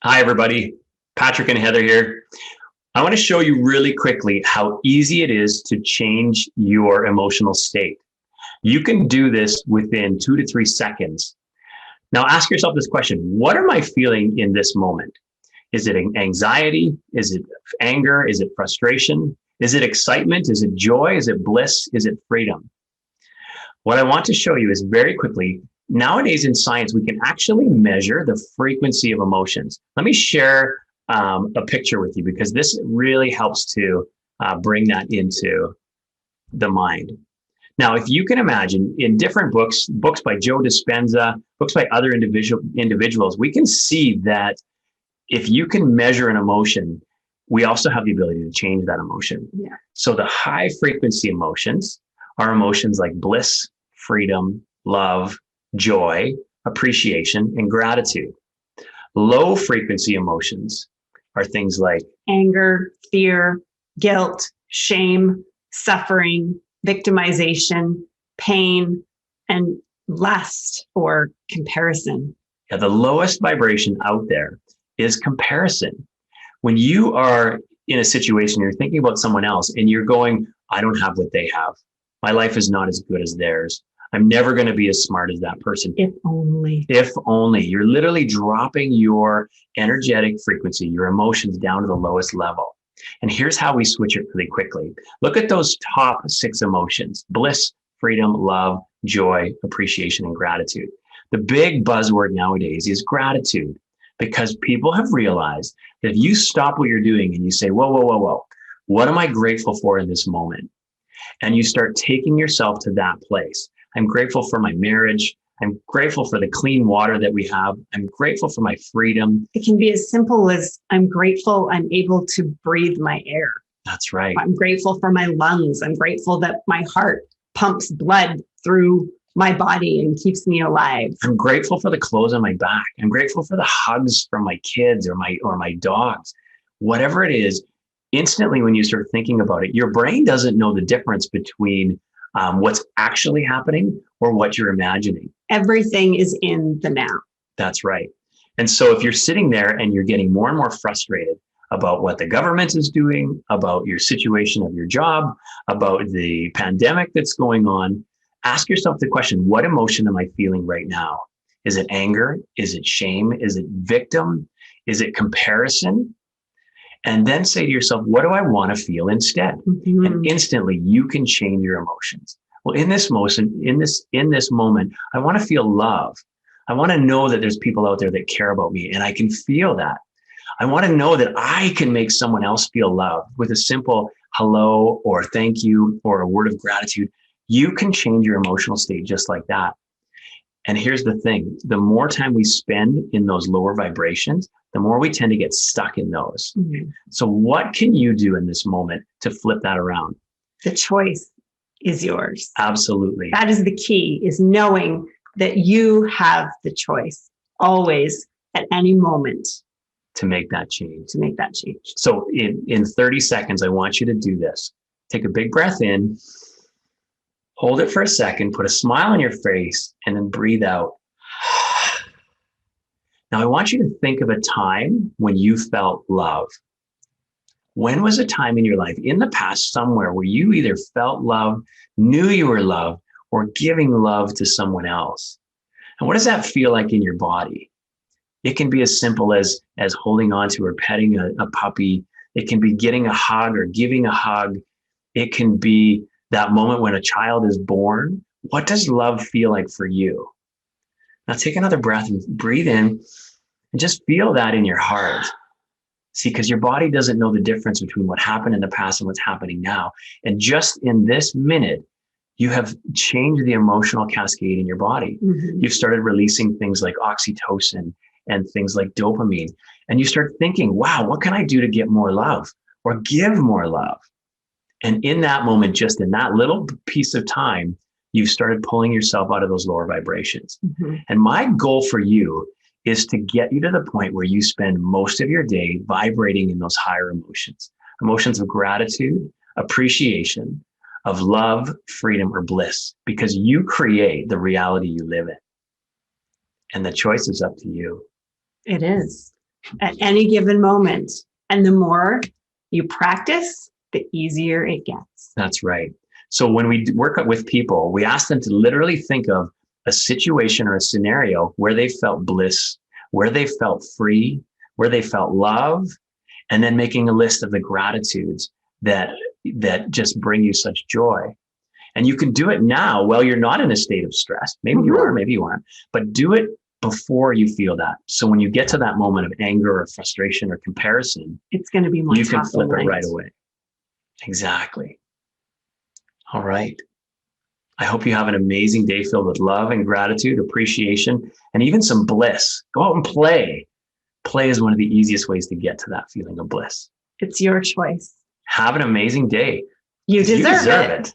Hi, everybody. Patrick and Heather here. I want to show you really quickly how easy it is to change your emotional state. You can do this within 2 to 3 seconds. Now, ask yourself this question. What am I feeling in this moment? Is it anxiety? Is it anger? Is it frustration? Is it excitement? Is it joy? Is it bliss? Is it freedom? What I want to show you is very quickly, nowadays in science, we can actually measure the frequency of emotions. Let me share a picture with you because this really helps to bring that into the mind. Now, if you can imagine in different books by Joe Dispenza, books by other individuals, we can see that if you can measure an emotion, we also have the ability to change that emotion. Yeah. So the high frequency emotions are emotions like bliss, freedom, love, joy, appreciation, and gratitude. Low frequency emotions are things like anger, fear, guilt, shame, suffering, victimization, pain, and lust or comparison. Yeah, the lowest vibration out there is comparison. When you are in a situation, you're thinking about someone else and you're going, I don't have what they have. My life is not as good as theirs. I'm never going to be as smart as that person. If only. If only. You're literally dropping your energetic frequency, your emotions down to the lowest level. And here's how we switch it really quickly. Look at those top 6 emotions: bliss, freedom, love, joy, appreciation, and gratitude. The big buzzword nowadays is gratitude, because people have realized that if you stop what you're doing and you say, whoa, what am I grateful for in this moment? And you start taking yourself to that place. I'm grateful for my marriage. I'm grateful for the clean water that we have. I'm grateful for my freedom. It can be as simple as I'm grateful I'm able to breathe my air. That's right. I'm grateful for my lungs. I'm grateful that my heart pumps blood through my body and keeps me alive. I'm grateful for the clothes on my back. I'm grateful for the hugs from my kids or my dogs. Whatever it is, instantly when you start thinking about it, your brain doesn't know the difference between what's actually happening or what you're imagining. Everything is in the now. That's right. And so if you're sitting there and you're getting more and more frustrated about what the government is doing, about your situation of your job, about the pandemic that's going on, ask yourself the question, what emotion am I feeling right now? Is it anger? Is it shame? Is it victim? Is it comparison? And then say to yourself, what do I want to feel instead? Mm-hmm. And instantly you can change your emotions. Well, in this moment, I want to feel love. I want to know that there's people out there that care about me and I can feel that. I want to know that I can make someone else feel loved with a simple hello or thank you or a word of gratitude. You can change your emotional state just like that. And here's the thing, the more time we spend in those lower vibrations, the more we tend to get stuck in those. Mm-hmm. So what can you do in this moment to flip that around? The choice is yours. Absolutely. That is the key, is knowing that you have the choice always at any moment to make that change. So in 30 seconds, I want you to do this. Take a big breath in, hold it for a second, put a smile on your face, and then breathe out. Now, I want you to think of a time when you felt love. When was a time in your life, in the past somewhere, where you either felt love, knew you were loved, or giving love to someone else? And what does that feel like in your body? It can be as simple as holding on to or petting a puppy. It can be getting a hug or giving a hug. It can be that moment when a child is born. What does love feel like for you? Now take another breath and breathe in and just feel that in your heart. See, because your body doesn't know the difference between what happened in the past and what's happening now. And just in this minute, you have changed the emotional cascade in your body. Mm-hmm. You've started releasing things like oxytocin and things like dopamine. And you start thinking, wow, what can I do to get more love or give more love? And in that moment, just in that little piece of time, you've started pulling yourself out of those lower vibrations. Mm-hmm. And my goal for you is to get you to the point where you spend most of your day vibrating in those higher emotions of gratitude, appreciation, of love, freedom, or bliss, because you create the reality you live in. And the choice is up to you. It is. at any given moment. And the more you practice, the easier it gets. That's right. So when we work with people, we ask them to literally think of a situation or a scenario where they felt bliss, where they felt free, where they felt love, and then making a list of the gratitudes that just bring you such joy. And you can do it now while you're not in a state of stress. Maybe you are, maybe you aren't, but do it before you feel that. So when you get to that moment of anger or frustration or comparison, it's going to be more you can flip it right away. Exactly. All right. I hope you have an amazing day filled with love and gratitude, appreciation, and even some bliss. Go out and play. Play is one of the easiest ways to get to that feeling of bliss. It's your choice. Have an amazing day. You deserve it.